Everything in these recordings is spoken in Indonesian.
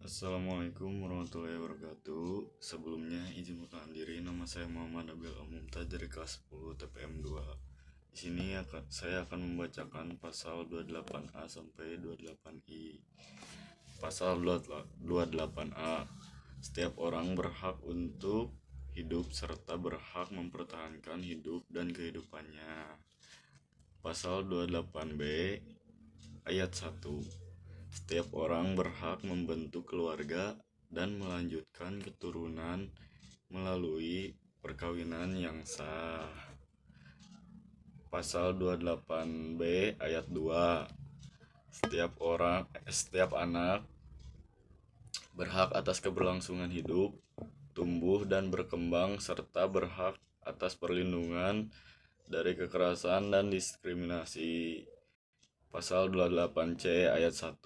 Assalamualaikum warahmatullahi wabarakatuh. Sebelumnya izin perkenalkan diri, nama saya Muhammad Abil Mumtaz dari kelas 10 TPM 2. Di sini saya akan membacakan pasal 28A sampai 28I. Pasal 28A. Setiap orang berhak untuk hidup serta berhak mempertahankan hidup dan kehidupannya. Pasal 28B ayat 1. Setiap orang berhak membentuk keluarga dan melanjutkan keturunan melalui perkawinan yang sah. Pasal 28B ayat 2. Setiap anak berhak atas keberlangsungan hidup, tumbuh dan berkembang serta berhak atas perlindungan dari kekerasan dan diskriminasi. Pasal 28C ayat 1.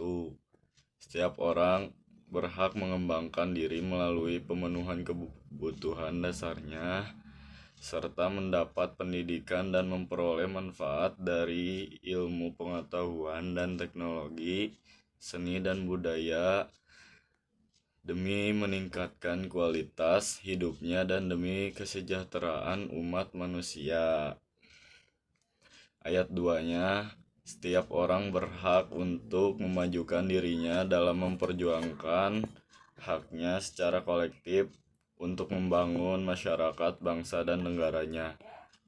Setiap orang berhak mengembangkan diri melalui pemenuhan kebutuhan dasarnya serta mendapat pendidikan dan memperoleh manfaat dari ilmu pengetahuan dan teknologi, seni dan budaya demi meningkatkan kualitas hidupnya dan demi kesejahteraan umat manusia. Ayat 2-nya, setiap orang berhak untuk memajukan dirinya dalam memperjuangkan haknya secara kolektif untuk membangun masyarakat, bangsa, dan negaranya.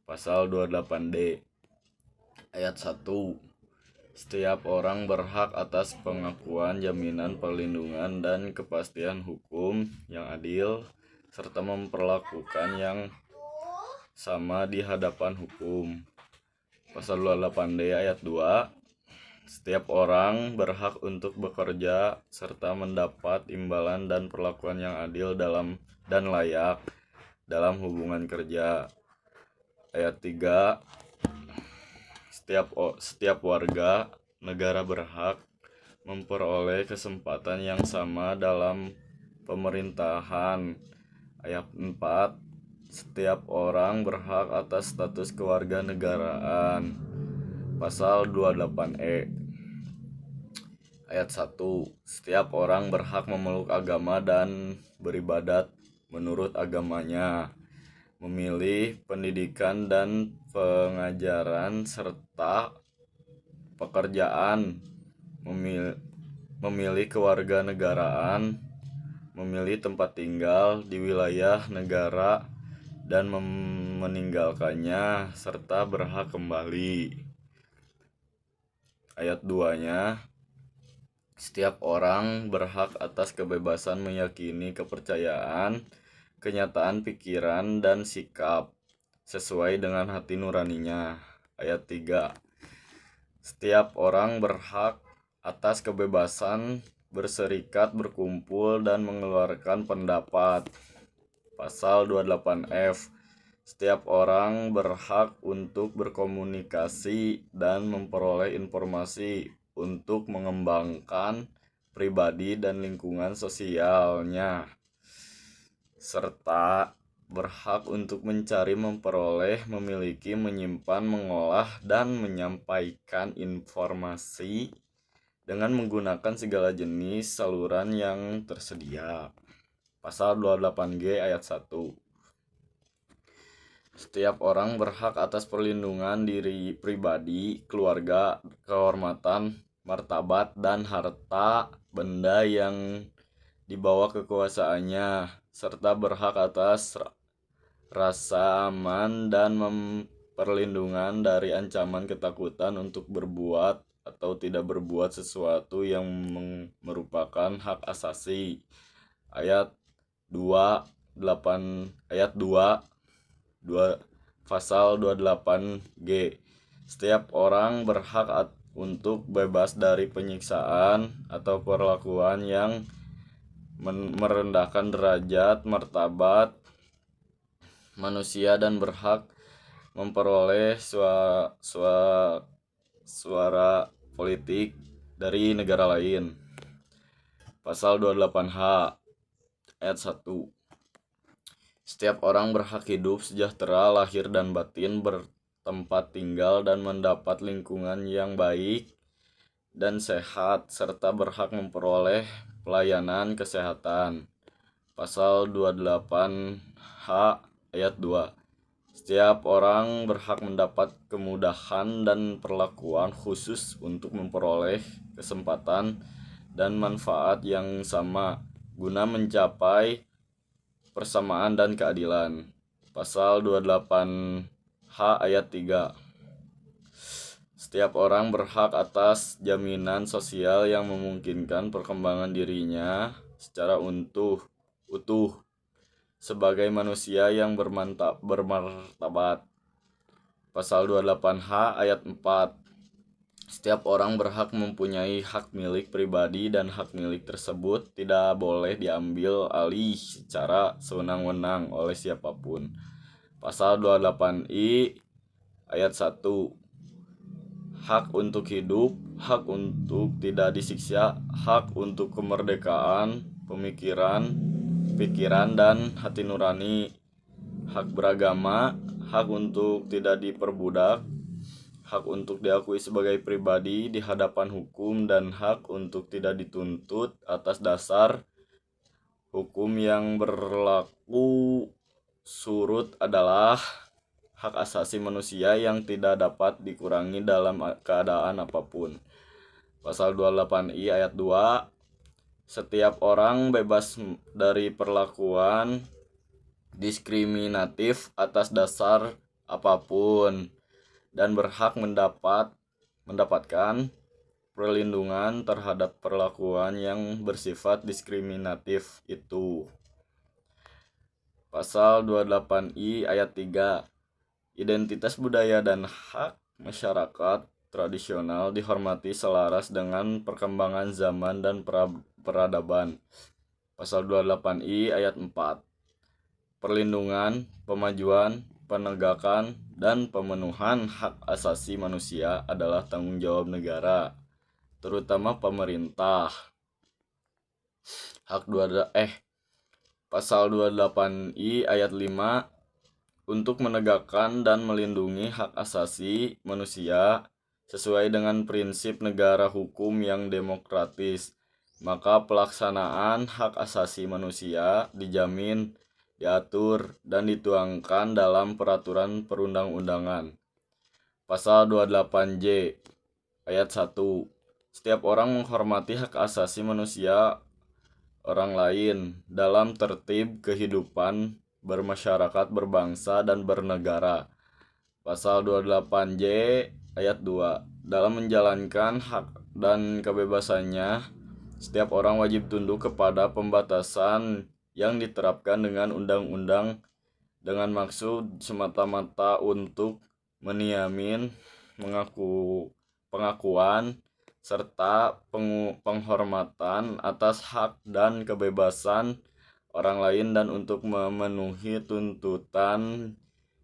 Pasal 28D ayat 1. Setiap orang berhak atas pengakuan, jaminan perlindungan, dan kepastian hukum yang adil serta memperlakukan yang sama di hadapan hukum. Pasal 28D ayat 2. Setiap orang berhak untuk bekerja serta mendapat imbalan dan perlakuan yang adil dan layak dalam hubungan kerja. Ayat 3. Setiap warga negara berhak memperoleh kesempatan yang sama dalam pemerintahan. Ayat 4. Setiap orang berhak atas status kewarganegaraan. Pasal 28E ayat 1. Setiap orang berhak memeluk agama dan beribadat menurut agamanya, memilih pendidikan dan pengajaran serta pekerjaan, memilih kewarganegaraan, memilih tempat tinggal di wilayah negara dan meninggalkannya serta berhak kembali. Ayat 2-nya, setiap orang berhak atas kebebasan meyakini kepercayaan, kenyataan pikiran dan sikap sesuai dengan hati nuraninya. Ayat 3. Setiap orang berhak atas kebebasan berserikat, berkumpul, dan mengeluarkan pendapat. Pasal 28F. Setiap orang berhak untuk berkomunikasi dan memperoleh informasi untuk mengembangkan pribadi dan lingkungan sosialnya, serta berhak untuk mencari, memperoleh, memiliki, menyimpan, mengolah, dan menyampaikan informasi dengan menggunakan segala jenis saluran yang tersedia. Pasal 28G ayat 1. Setiap orang berhak atas perlindungan diri pribadi, keluarga, kehormatan, martabat, dan harta benda yang dibawa kekuasaannya, serta berhak atas rasa aman dan perlindungan dari ancaman ketakutan untuk berbuat atau tidak berbuat sesuatu yang merupakan hak asasi. Ayat 2 Pasal 28G. Setiap orang berhak untuk bebas dari penyiksaan atau perlakuan yang merendahkan derajat martabat manusia dan berhak memperoleh suara politik dari negara lain. Pasal 28H ayat 1. Setiap orang berhak hidup sejahtera lahir dan batin, bertempat tinggal dan mendapat lingkungan yang baik dan sehat, serta berhak memperoleh pelayanan kesehatan. Pasal 28H ayat 2. Setiap orang berhak mendapat kemudahan dan perlakuan khusus untuk memperoleh kesempatan dan manfaat yang sama guna mencapai persamaan dan keadilan. Pasal 28H ayat 3. Setiap orang berhak atas jaminan sosial yang memungkinkan perkembangan dirinya secara utuh sebagai manusia yang bermartabat. Pasal 28H ayat 4. Setiap orang berhak mempunyai hak milik pribadi dan hak milik tersebut tidak boleh diambil alih secara sewenang-wenang oleh siapapun. Pasal 28I ayat 1. Hak untuk hidup, hak untuk tidak disiksa, hak untuk kemerdekaan pikiran dan hati nurani, hak beragama, hak untuk tidak diperbudak, hak untuk diakui sebagai pribadi di hadapan hukum, dan hak untuk tidak dituntut atas dasar hukum yang berlaku surut adalah hak asasi manusia yang tidak dapat dikurangi dalam keadaan apapun. Pasal 28I ayat 2. Setiap orang bebas dari perlakuan diskriminatif atas dasar apapun dan berhak mendapatkan perlindungan terhadap perlakuan yang bersifat diskriminatif itu. Pasal 28I ayat 3. Identitas budaya dan hak masyarakat tradisional dihormati selaras dengan perkembangan zaman dan peradaban. Pasal 28I ayat 4. Perlindungan, pemajuan, penegakan, dan pemenuhan hak asasi manusia adalah tanggung jawab negara, terutama pemerintah. Pasal 28I ayat 5. Untuk menegakkan dan melindungi hak asasi manusia sesuai dengan prinsip negara hukum yang demokratis, maka pelaksanaan hak asasi manusia dijamin, diatur, dan dituangkan dalam peraturan perundang-undangan. Pasal 28J ayat 1. Setiap orang menghormati hak asasi manusia orang lain dalam tertib kehidupan bermasyarakat, berbangsa, dan bernegara. Pasal 28J ayat 2. Dalam menjalankan hak dan kebebasannya, setiap orang wajib tunduk kepada pembatasan yang diterapkan dengan undang-undang dengan maksud semata-mata untuk menjamin pengakuan serta penghormatan atas hak dan kebebasan orang lain dan untuk memenuhi tuntutan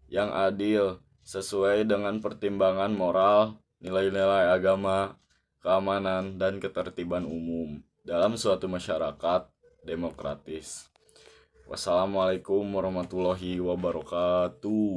yang adil sesuai dengan pertimbangan moral, nilai-nilai agama, keamanan, dan ketertiban umum dalam suatu masyarakat demokratis. Wassalamualaikum warahmatullahi wabarakatuh.